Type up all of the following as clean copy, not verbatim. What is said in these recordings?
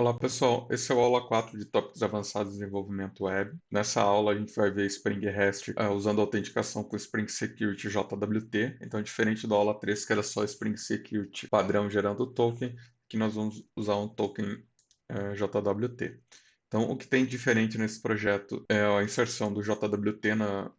Olá pessoal, esse é o aula 4 de Tópicos Avançados de Desenvolvimento Web. Nessa aula a gente vai ver Spring REST usando autenticação com Spring Security JWT. Então, diferente da aula 3, que era só Spring Security padrão gerando token, aqui nós vamos usar um token JWT. Então, o que tem diferente nesse projeto é a inserção do JWT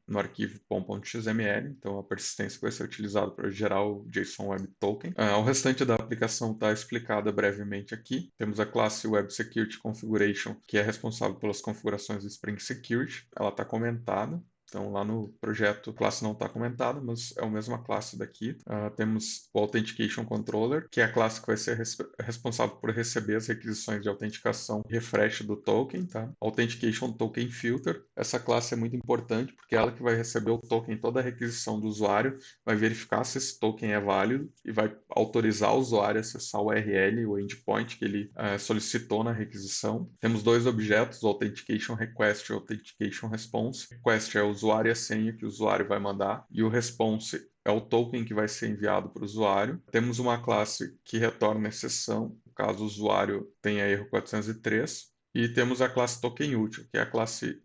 no arquivo pom.xml. Então, a persistência vai ser utilizada para gerar o JSON Web Token. O restante da aplicação está explicada brevemente aqui. Temos a classe Web Security Configuration, que é responsável pelas configurações do Spring Security. Ela está comentada. Então, lá no projeto, a classe não está comentada, mas é a mesma classe daqui. Temos o Authentication Controller, que é a classe que vai ser responsável por receber as requisições de autenticação e refresh do token. Tá? Authentication Token Filter. Essa classe é muito importante, porque é ela que vai receber o token, toda a requisição do usuário, vai verificar se esse token é válido e vai autorizar o usuário a acessar o URL, o endpoint que ele solicitou na requisição. Temos dois objetos, o Authentication Request e o Authentication Response. Request é o usuário e a senha que o usuário vai mandar, e o Response é o token que vai ser enviado para o usuário. Temos uma classe que retorna exceção, caso o usuário tenha erro 403. E temos a classe token útil, que é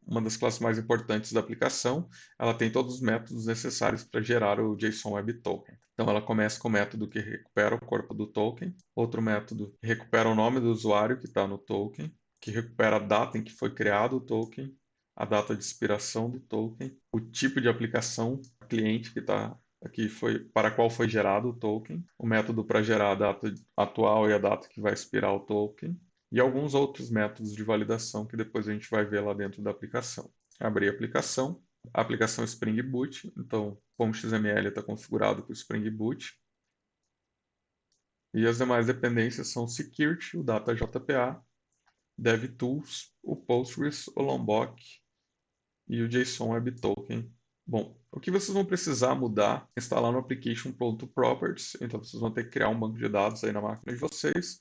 uma das classes mais importantes da aplicação. Ela tem todos os métodos necessários para gerar o JSON Web Token. Então, ela começa com o método que recupera o corpo do token, outro método que recupera o nome do usuário que está no token, que recupera a data em que foi criado o token, a data de expiração do token, o tipo de aplicação cliente que está aqui para qual foi gerado o token, o método para gerar a data atual e a data que vai expirar o token, e alguns outros métodos de validação que depois a gente vai ver lá dentro da aplicação. Abrir a aplicação Spring Boot, então o XML está configurado com o Spring Boot, e as demais dependências são Security, o DataJPA, DevTools, o Postgres, o Lombok e o JSON Web Token. Bom, o que vocês vão precisar mudar é instalar no application.properties, então vocês vão ter que criar um banco de dados aí na máquina de vocês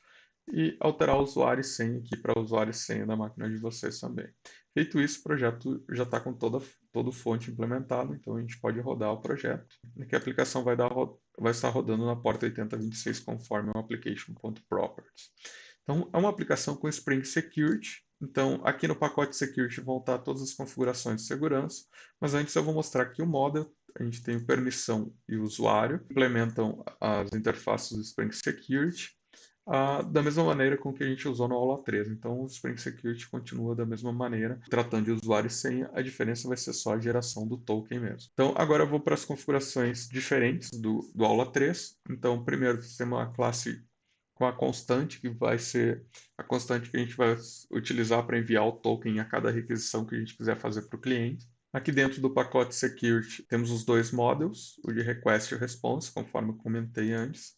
e alterar o usuário e senha aqui para o usuário e senha da máquina de vocês também. Feito isso, o projeto já está com todo o fonte implementado, então a gente pode rodar o projeto. Aqui a aplicação vai estar rodando na porta 8026 conforme o application.properties. Então, é uma aplicação com Spring Security. Então, aqui no pacote Security vão estar todas as configurações de segurança, mas antes eu vou mostrar aqui o model. A gente tem o permissão e o usuário, implementam as interfaces do Spring Security, da mesma maneira com que a gente usou na aula 3. Então, o Spring Security continua da mesma maneira, tratando de usuário e senha, a diferença vai ser só a geração do token mesmo. Então, agora eu vou para as configurações diferentes do aula 3. Então, primeiro, temos uma classe com a constante, que vai ser a constante que a gente vai utilizar para enviar o token a cada requisição que a gente quiser fazer para o cliente. Aqui dentro do pacote Security temos os dois models, o de Request e o Response, conforme eu comentei antes.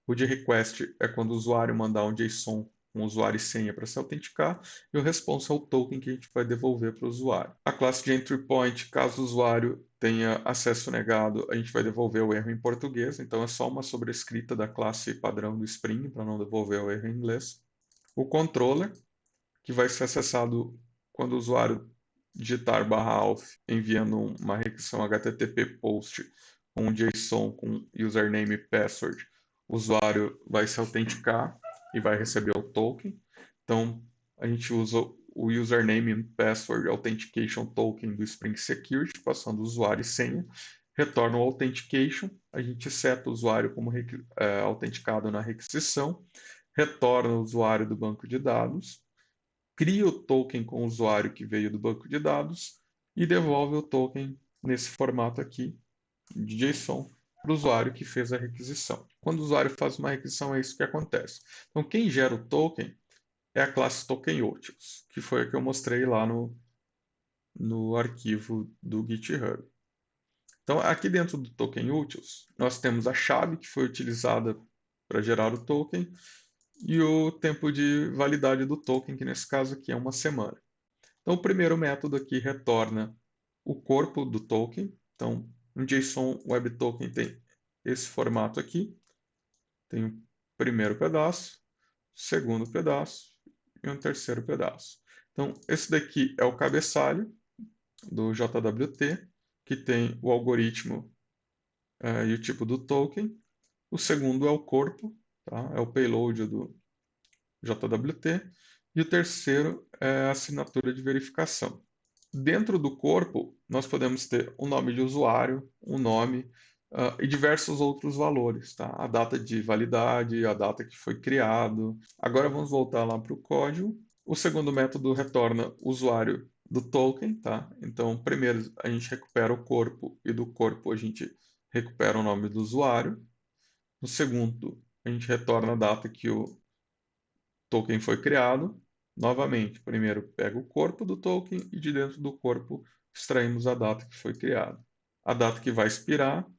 O de Request é quando o usuário mandar um JSON com usuário e senha para se autenticar, e o Response é o token que a gente vai devolver para o usuário. A classe de Entry Point, caso o usuário tenha acesso negado, a gente vai devolver o erro em português, então é só uma sobrescrita da classe padrão do Spring para não devolver o erro em inglês. O Controller, que vai ser acessado quando o usuário digitar /auth enviando uma requisição HTTP post com um JSON com username e password, o usuário vai se autenticar e vai receber o token. Então, a gente usa o username e password authentication token do Spring Security, passando o usuário e senha, retorna o authentication, a gente seta o usuário como autenticado na requisição, retorna o usuário do banco de dados, cria o token com o usuário que veio do banco de dados e devolve o token nesse formato aqui de JSON para o usuário que fez a requisição. Quando o usuário faz uma requisição, é isso que acontece. Então, quem gera o token é a classe TokenUtils, que foi a que eu mostrei lá no arquivo do GitHub. Então, aqui dentro do TokenUtils, nós temos a chave que foi utilizada para gerar o token e o tempo de validade do token, que nesse caso aqui é uma semana. Então, o primeiro método aqui retorna o corpo do token. Então, um JSON Web Token tem esse formato aqui. Tem o primeiro pedaço, o segundo pedaço e um terceiro pedaço. Então, esse daqui é o cabeçalho do JWT, que tem o algoritmo e o tipo do token. O segundo é o corpo, tá? É o payload do JWT. E o terceiro é a assinatura de verificação. Dentro do corpo, nós podemos ter o nome de usuário, o nome e diversos outros valores, tá? A data de validade, a data que foi criado. Agora vamos voltar lá para o código. O segundo método retorna o usuário do token, tá? Então, primeiro a gente recupera o corpo e do corpo a gente recupera o nome do usuário. No segundo, a gente retorna a data que o token foi criado. Novamente, primeiro pega o corpo do token e de dentro do corpo extraímos a data que foi criada. A data que vai expirar,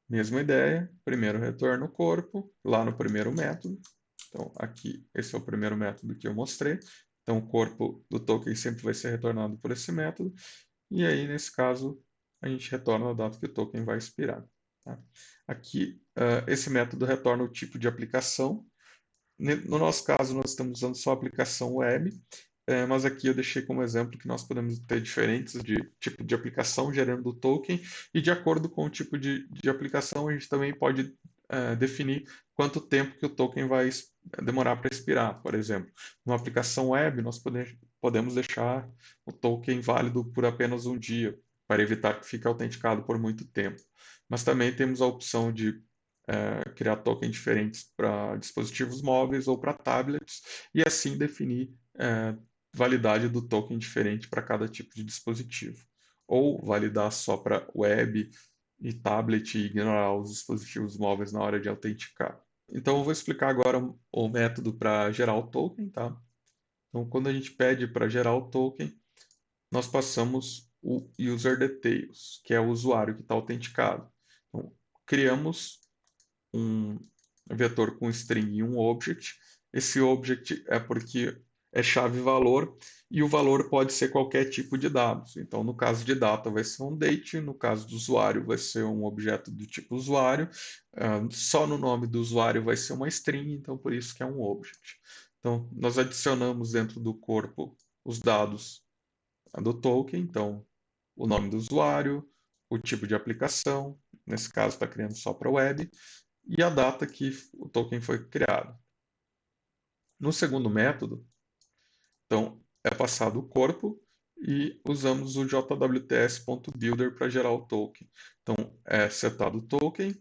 mesma ideia, primeiro retorna o corpo, lá no primeiro método. Então, aqui, esse é o primeiro método que eu mostrei. Então, o corpo do token sempre vai ser retornado por esse método. E aí, nesse caso, a gente retorna a data que o token vai expirar. Tá? Aqui, esse método retorna o tipo de aplicação. No nosso caso, nós estamos usando só a aplicação web, mas aqui eu deixei como exemplo que nós podemos ter diferentes de tipo de aplicação gerando o token, e de acordo com o tipo de aplicação, a gente também pode definir quanto tempo que o token vai demorar para expirar. Por exemplo, numa aplicação web, nós podemos deixar o token válido por apenas um dia, para evitar que fique autenticado por muito tempo. Mas também temos a opção de criar tokens diferentes para dispositivos móveis ou para tablets, e assim definir validade do token diferente para cada tipo de dispositivo. Ou validar só para web e tablet e ignorar os dispositivos móveis na hora de autenticar. Então eu vou explicar agora o método para gerar o token, tá? Então quando a gente pede para gerar o token, nós passamos o user details, que é o usuário que está autenticado. Então, criamos um vetor com string e um object. Esse object é porque é chave-valor e o valor pode ser qualquer tipo de dados. Então, no caso de data, vai ser um date, no caso do usuário, vai ser um objeto do tipo usuário, só no nome do usuário vai ser uma string, então por isso que é um object. Então, nós adicionamos dentro do corpo os dados do token, então o nome do usuário, o tipo de aplicação, nesse caso está criando só para web, e a data que o token foi criado. No segundo método, então, é passado o corpo e usamos o jwts.builder para gerar o token. Então, é setado o token,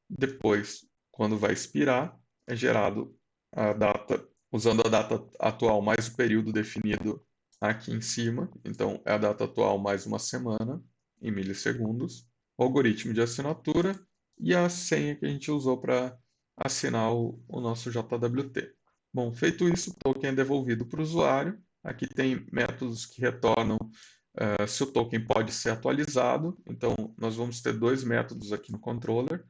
depois, quando vai expirar, é gerado a data, usando a data atual mais o período definido aqui em cima. Então, é a data atual mais uma semana, em milissegundos. O algoritmo de assinatura e a senha que a gente usou para assinar o nosso JWT. Bom, feito isso, o token é devolvido para o usuário. Aqui tem métodos que retornam se o token pode ser atualizado. Então, nós vamos ter dois métodos aqui no controller.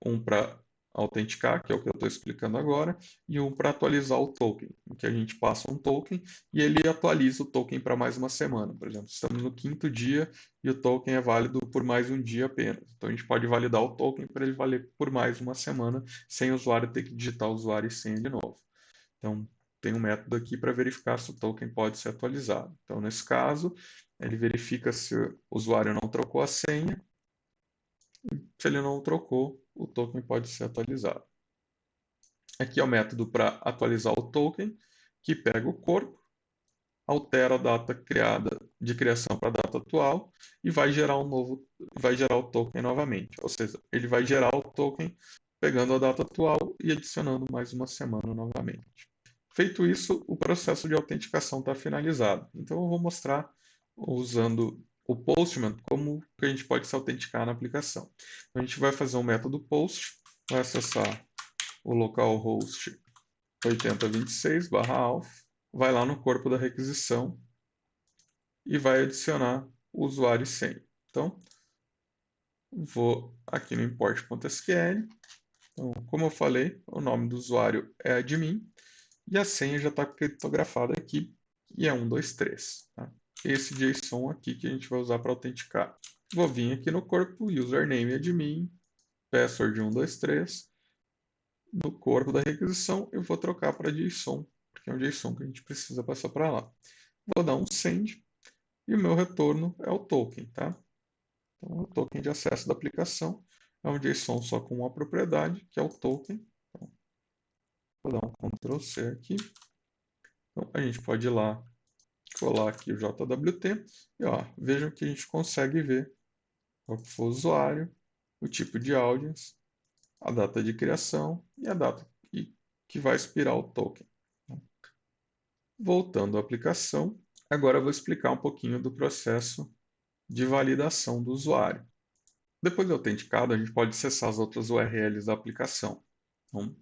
Um para autenticar, que é o que eu estou explicando agora, e um para atualizar o token, em que a gente passa um token e ele atualiza o token para mais uma semana. Por exemplo, estamos no quinto dia e o token é válido por mais um dia apenas. Então a gente pode validar o token para ele valer por mais uma semana, sem o usuário ter que digitar o usuário e senha de novo. Então tem um método aqui para verificar se o token pode ser atualizado. Então nesse caso, ele verifica se o usuário não trocou a senha. Se ele não trocou, o token pode ser atualizado. Aqui é o método para atualizar o token, que pega o corpo, altera a data criada de criação para a data atual e vai gerar o token novamente. Ou seja, ele vai gerar o token pegando a data atual e adicionando mais uma semana novamente. Feito isso, o processo de autenticação está finalizado. Então eu vou mostrar usando o Postman como que a gente pode se autenticar na aplicação. Então, a gente vai fazer um método post, vai acessar o localhost 8026/auth, vai lá no corpo da requisição e vai adicionar o usuário e senha. Então, vou aqui no import.sql. Então, como eu falei, o nome do usuário é admin e a senha já está criptografada aqui e é 123. Tá? Esse JSON aqui que a gente vai usar para autenticar. Vou vir aqui no corpo, username admin, password 123. No corpo da requisição, eu vou trocar para JSON, porque é um JSON que a gente precisa passar para lá. Vou dar um send e o meu retorno é o token, tá? Então, o token de acesso da aplicação é um JSON só com uma propriedade, que é o token. Então, vou dar um Ctrl+C aqui. Então, a gente pode ir lá, colar aqui o JWT e ó, vejam que a gente consegue ver qual que foi o usuário, o tipo de audience, a data de criação e a data que vai expirar o token. Voltando à aplicação, agora eu vou explicar um pouquinho do processo de validação do usuário. Depois de autenticado, a gente pode acessar as outras URLs da aplicação. Então,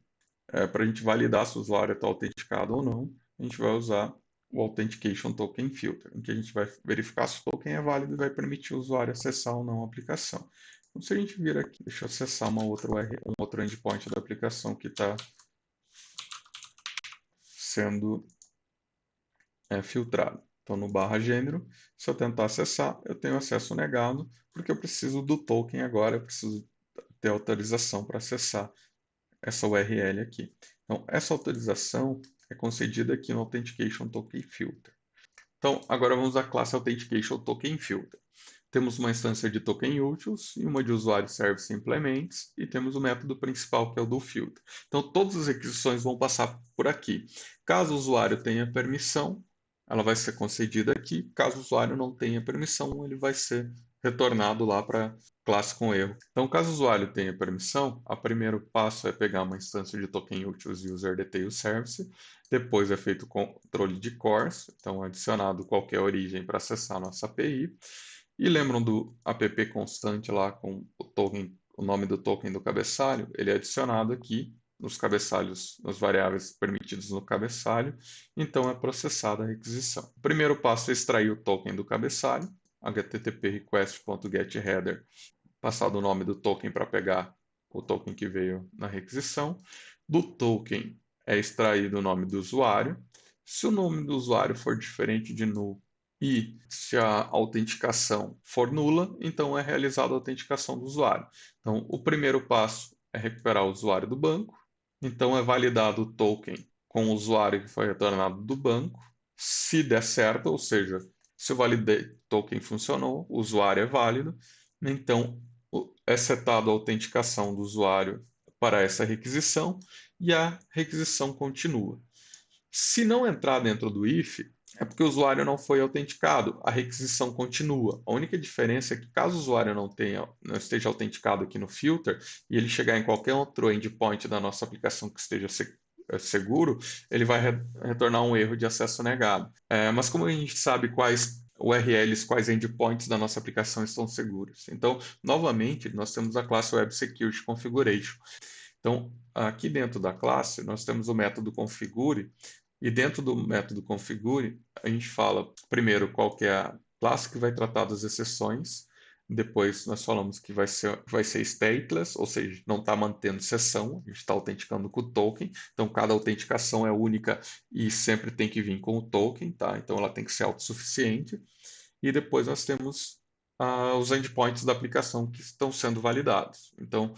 para a gente validar se o usuário está autenticado ou não, a gente vai usar o Authentication Token Filter, em que a gente vai verificar se o token é válido e vai permitir o usuário acessar ou não a aplicação. Então, se a gente vir aqui, deixa eu acessar um outro endpoint da aplicação que está sendo filtrado. Então, no barra gênero, se eu tentar acessar, eu tenho acesso negado, porque eu preciso do token agora, eu preciso ter autorização para acessar essa URL aqui. Então, essa autorização é concedida aqui no Authentication Token Filter. Então, agora vamos à classe Authentication Token Filter. Temos uma instância de token utils e uma de usuário service implements, e temos o método principal, que é o do filter. Então, todas as requisições vão passar por aqui. Caso o usuário tenha permissão, ela vai ser concedida aqui. Caso o usuário não tenha permissão, ele vai ser retornado lá para a classe com erro. Então, caso o usuário tenha permissão, o primeiro passo é pegar uma instância de token utils e user detail service. Depois é feito o controle de cores, então é adicionado qualquer origem para acessar a nossa API. E lembram do app constante lá com o token, o nome do token do cabeçalho? Ele é adicionado aqui nos cabeçalhos, nas variáveis permitidas no cabeçalho, então é processada a requisição. O primeiro passo é extrair o token do cabeçalho, http request.getHeader, passar o nome do token para pegar o token que veio na requisição. Do token é extraído o nome do usuário. Se o nome do usuário for diferente de null e se a autenticação for nula, então é realizada a autenticação do usuário. Então, o primeiro passo é recuperar o usuário do banco. Então, é validado o token com o usuário que foi retornado do banco. Se der certo, ou seja, se o validate token funcionou, o usuário é válido, então é setada a autenticação do usuário para essa requisição e a requisição continua. Se não entrar dentro do if, é porque o usuário não foi autenticado, a requisição continua. A única diferença é que caso o usuário não esteja autenticado aqui no filter e ele chegar em qualquer outro endpoint da nossa aplicação que esteja seguro, ele vai retornar um erro de acesso negado. Mas como a gente sabe quais URLs, quais endpoints da nossa aplicação estão seguros? Então, novamente, nós temos a classe Web Security Configuration. Então, aqui dentro da classe, nós temos o método configure, e dentro do método configure, a gente fala primeiro qual que é a classe que vai tratar das exceções, depois nós falamos que vai ser stateless, ou seja, não está mantendo sessão, a gente está autenticando com o token, então cada autenticação é única e sempre tem que vir com o token, tá? Então ela tem que ser autossuficiente. E depois nós temos os endpoints da aplicação que estão sendo validados. Então,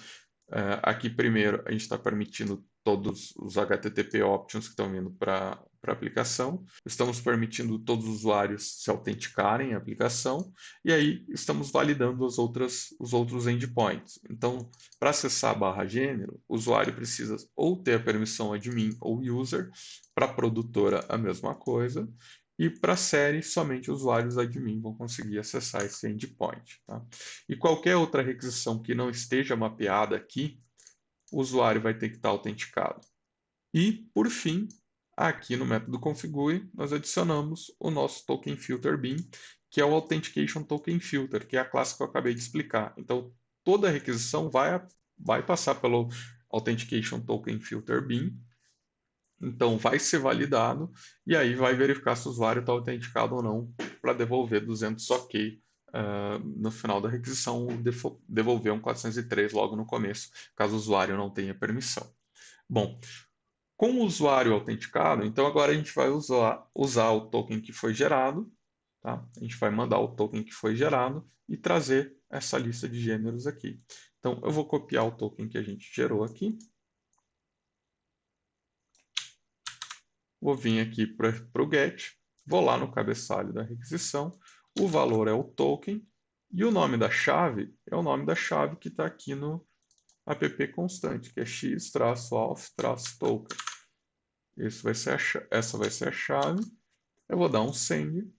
aqui primeiro a gente está permitindo todos os HTTP options que estão vindo para a aplicação. Estamos permitindo todos os usuários se autenticarem à aplicação. E aí estamos validando os outros endpoints. Então, para acessar a barra gênero, o usuário precisa ou ter a permissão admin ou user. Para a produtora, a mesma coisa. E para a série, somente usuários admin vão conseguir acessar esse endpoint. Tá? E qualquer outra requisição que não esteja mapeada aqui, o usuário vai ter que estar autenticado. E, por fim, aqui no método configure, nós adicionamos o nosso token filter bin, que é o Authentication Token Filter, que é a classe que eu acabei de explicar. Então, toda requisição vai passar pelo Authentication Token Filter bin, então vai ser validado e aí vai verificar se o usuário está autenticado ou não para devolver 200 OK no final da requisição, ou devolver um 403 logo no começo, caso o usuário não tenha permissão. Bom, com o usuário autenticado, então agora a gente vai usar o token que foi gerado, tá? A gente vai mandar o token que foi gerado e trazer essa lista de gêneros aqui. Então eu vou copiar o token que a gente gerou aqui. Vou vir aqui para o get, vou lá no cabeçalho da requisição, o valor é o token e o nome da chave é o nome da chave que está aqui no app constante, que é x-auth-token. essa vai ser a chave. Eu vou dar um send.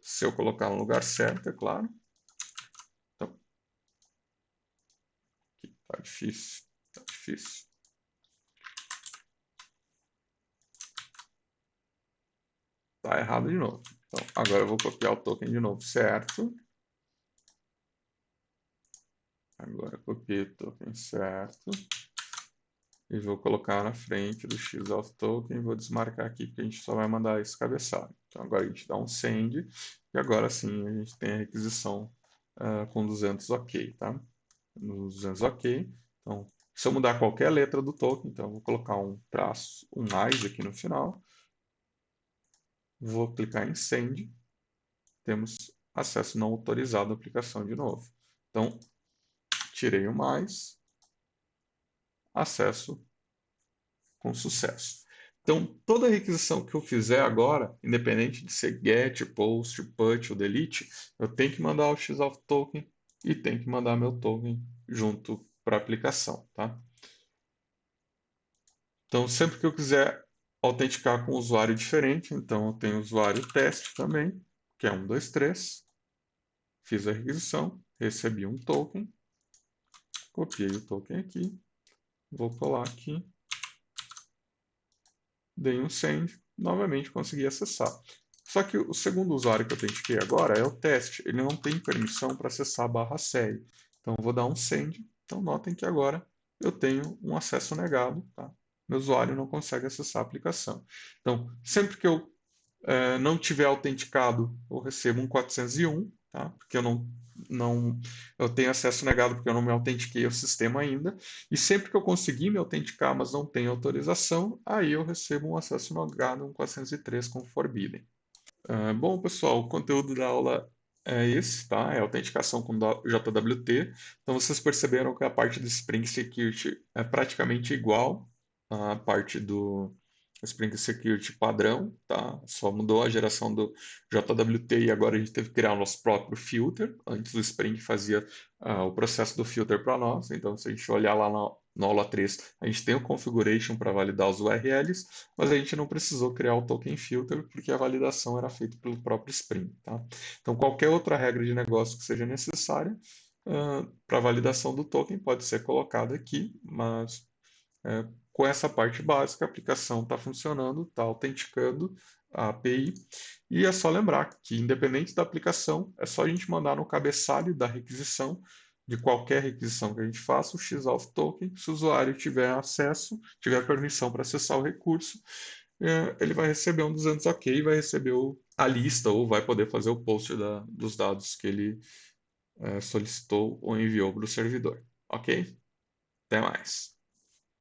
Se eu colocar no lugar certo, é claro. Então, aqui tá difícil. Tá difícil. Tá errado de novo. Então, agora eu vou copiar o token de novo, certo? Agora copiei o token certo. E vou colocar na frente do x of token. Vou desmarcar aqui, porque a gente só vai mandar esse cabeçalho. Então, agora a gente dá um send. E agora sim a gente tem a requisição com 200 OK, tá? No 200 OK. Então, se eu mudar qualquer letra do token, então eu vou colocar um traço, um mais aqui no final. Vou clicar em send. Temos acesso não autorizado à aplicação de novo. Então, tirei o mais, acesso com sucesso. Então, toda requisição que eu fizer agora, independente de ser get, post, put ou delete, eu tenho que mandar o x of token e tenho que mandar meu token junto para a aplicação, tá? Então, sempre que eu quiser autenticar com um usuário diferente, então eu tenho o usuário teste também, que é 123. Fiz a requisição, recebi um token, copiei o token aqui, vou colar aqui, dei um send, novamente consegui acessar. Só que o segundo usuário que eu autentiquei agora é o teste, ele não tem permissão para acessar a barra série. Então eu vou dar um send, então notem que agora eu tenho um acesso negado, tá? Meu usuário não consegue acessar a aplicação. Então, sempre que eu não tiver autenticado, eu recebo um 401, tá? Porque eu tenho acesso negado porque eu não me autentiquei ao sistema ainda. E sempre que eu conseguir me autenticar, mas não tenho autorização, aí eu recebo um acesso negado, um 403 com forbidden. Bom, pessoal, o conteúdo da aula é esse, tá? É autenticação com JWT. Então, vocês perceberam que a parte do Spring Security é praticamente igual à parte do Spring Security padrão, tá? Só mudou a geração do JWT e agora a gente teve que criar o nosso próprio filter. Antes o Spring fazia o processo do filter para nós. Então, se a gente olhar lá na aula 3, a gente tem o configuration para validar os URLs, mas a gente não precisou criar o token filter porque a validação era feita pelo próprio Spring, tá? Então, qualquer outra regra de negócio que seja necessária para validação do token pode ser colocada aqui, mas com essa parte básica, a aplicação está funcionando, está autenticando a API, e é só lembrar que, independente da aplicação, é só a gente mandar no cabeçalho da requisição, de qualquer requisição que a gente faça, o XOF token. Se o usuário tiver acesso, tiver permissão para acessar o recurso, ele vai receber um 200 OK e vai receber a lista, ou vai poder fazer o post dos dados que ele solicitou ou enviou para o servidor. Ok? Até mais.